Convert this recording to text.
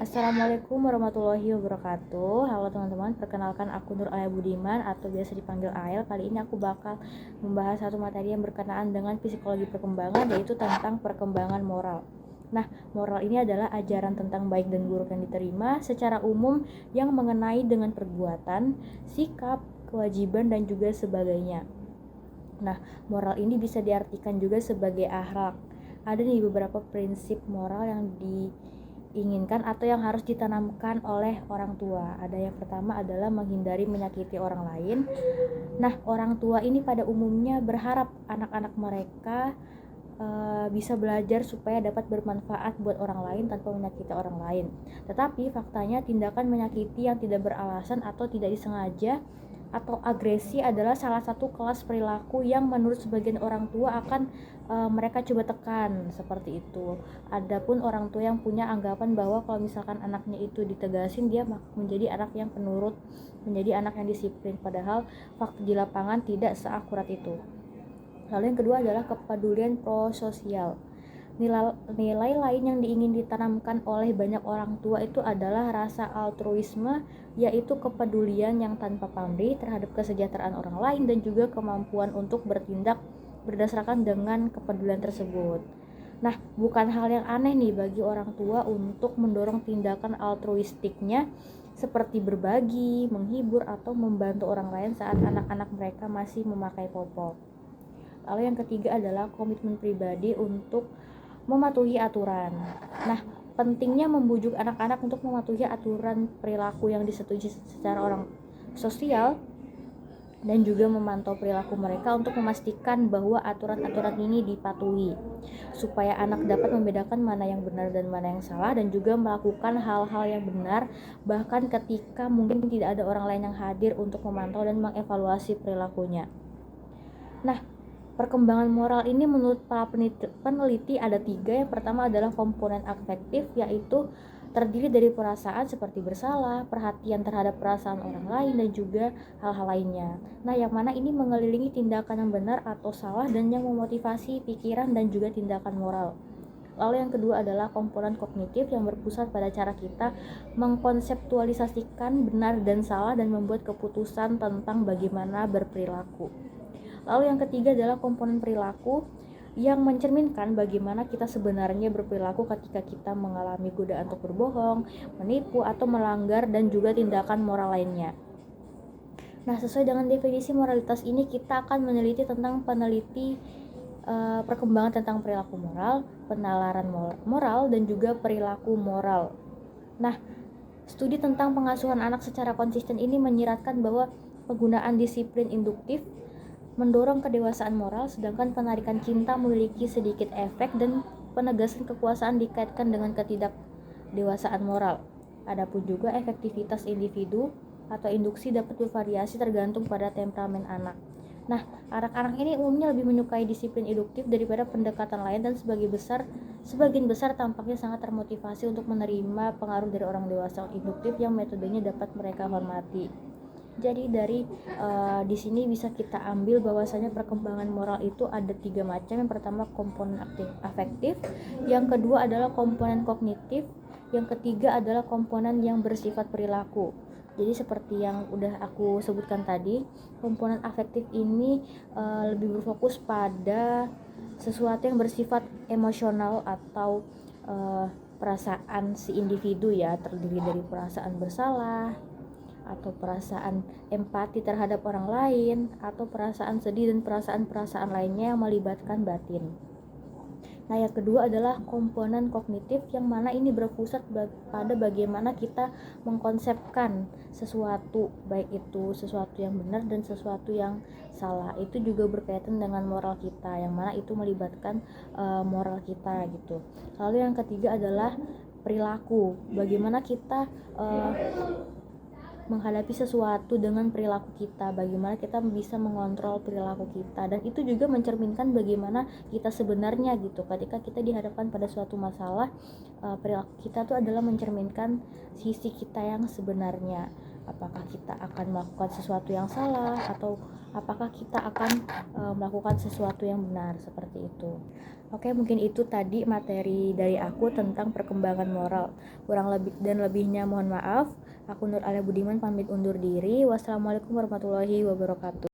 Assalamualaikum warahmatullahi wabarakatuh. Halo teman-teman, perkenalkan aku Nur Aya Budiman atau biasa dipanggil Ael. Kali ini aku bakal membahas satu materi yang berkenaan dengan psikologi perkembangan, yaitu tentang perkembangan moral. Nah, moral ini adalah ajaran tentang baik dan buruk yang diterima secara umum yang mengenai dengan perbuatan, sikap, kewajiban, dan juga sebagainya. Nah, moral ini bisa diartikan juga sebagai akhlak. Ada nih beberapa prinsip moral yang diinginkan atau yang harus ditanamkan oleh orang tua. Ada yang pertama adalah menghindari menyakiti orang lain. Nah, orang tua ini pada umumnya berharap anak-anak mereka bisa belajar supaya dapat bermanfaat buat orang lain tanpa menyakiti orang lain. Tetapi faktanya tindakan menyakiti yang tidak beralasan atau tidak disengaja atau agresi adalah salah satu kelas perilaku yang menurut sebagian orang tua akan mereka coba tekan seperti itu. Adapun orang tua yang punya anggapan bahwa kalau misalkan anaknya itu ditegasin, dia menjadi anak yang penurut, menjadi anak yang disiplin, padahal fakta di lapangan tidak seakurat itu. Lalu yang kedua adalah kepedulian prososial. Nilai lain yang ingin ditanamkan oleh banyak orang tua itu adalah rasa altruisme, yaitu kepedulian yang tanpa pamrih terhadap kesejahteraan orang lain dan juga kemampuan untuk bertindak berdasarkan dengan kepedulian tersebut. Nah, bukan hal yang aneh nih bagi orang tua untuk mendorong tindakan altruistiknya seperti berbagi, menghibur, atau membantu orang lain saat anak-anak mereka masih memakai popok. Lalu yang ketiga adalah komitmen pribadi untuk mematuhi aturan. Nah, pentingnya membujuk anak-anak untuk mematuhi aturan perilaku yang disetujui secara orang sosial dan juga memantau perilaku mereka untuk memastikan bahwa aturan-aturan ini dipatuhi supaya anak dapat membedakan mana yang benar dan mana yang salah dan juga melakukan hal-hal yang benar bahkan ketika mungkin tidak ada orang lain yang hadir untuk memantau dan mengevaluasi perilakunya. Nah, perkembangan moral ini menurut para peneliti ada 3. Yang pertama adalah komponen afektif, yaitu terdiri dari perasaan seperti bersalah, perhatian terhadap perasaan orang lain, dan juga hal-hal lainnya. Nah, yang mana ini mengelilingi tindakan yang benar atau salah dan yang memotivasi pikiran dan juga tindakan moral. Lalu yang kedua adalah komponen kognitif yang berpusat pada cara kita mengkonseptualisasikan benar dan salah dan membuat keputusan tentang bagaimana berperilaku. Lalu yang ketiga adalah komponen perilaku yang mencerminkan bagaimana kita sebenarnya berperilaku ketika kita mengalami godaan untuk berbohong, menipu, atau melanggar dan juga tindakan moral lainnya. Nah, sesuai dengan definisi moralitas ini kita akan meneliti tentang perkembangan tentang perilaku moral, penalaran moral, dan juga perilaku moral. Nah, studi tentang pengasuhan anak secara konsisten ini menyiratkan bahwa penggunaan disiplin induktif mendorong kedewasaan moral, sedangkan penarikan cinta memiliki sedikit efek dan penegasan kekuasaan dikaitkan dengan ketidakdewasaan moral. Adapun juga efektivitas individu atau induksi dapat bervariasi tergantung pada temperamen anak. Nah, anak-anak ini umumnya lebih menyukai disiplin induktif daripada pendekatan lain dan sebagian besar tampaknya sangat termotivasi untuk menerima pengaruh dari orang dewasa induktif yang metodenya dapat mereka hormati. Jadi dari di sini bisa kita ambil bahwasanya perkembangan moral itu ada 3 macam. Yang pertama komponen afektif, yang kedua adalah komponen kognitif, yang ketiga adalah komponen yang bersifat perilaku. Jadi seperti yang udah aku sebutkan tadi, komponen afektif ini lebih berfokus pada sesuatu yang bersifat emosional atau perasaan si individu ya, terdiri dari perasaan bersalah atau perasaan empati terhadap orang lain atau perasaan sedih dan perasaan-perasaan lainnya yang melibatkan batin. Nah, yang kedua adalah komponen kognitif yang mana ini berpusat pada bagaimana kita mengkonsepkan sesuatu, baik itu sesuatu yang benar dan sesuatu yang salah. Itu juga berkaitan dengan moral kita, yang mana itu melibatkan moral kita gitu. Lalu yang ketiga adalah perilaku. Bagaimana kita menghadapi sesuatu dengan perilaku kita, bagaimana kita bisa mengontrol perilaku kita, dan itu juga mencerminkan bagaimana kita sebenarnya gitu. Ketika kita dihadapkan pada suatu masalah, perilaku kita tuh adalah mencerminkan sisi kita yang sebenarnya. apakah kita akan melakukan sesuatu yang salah atau apakah kita akan melakukan sesuatu yang benar, seperti itu. Oke, mungkin itu tadi materi dari aku tentang perkembangan moral. Kurang lebih dan lebihnya mohon maaf. Aku Nur Alia Budiman pamit undur diri. Wassalamualaikum warahmatullahi wabarakatuh.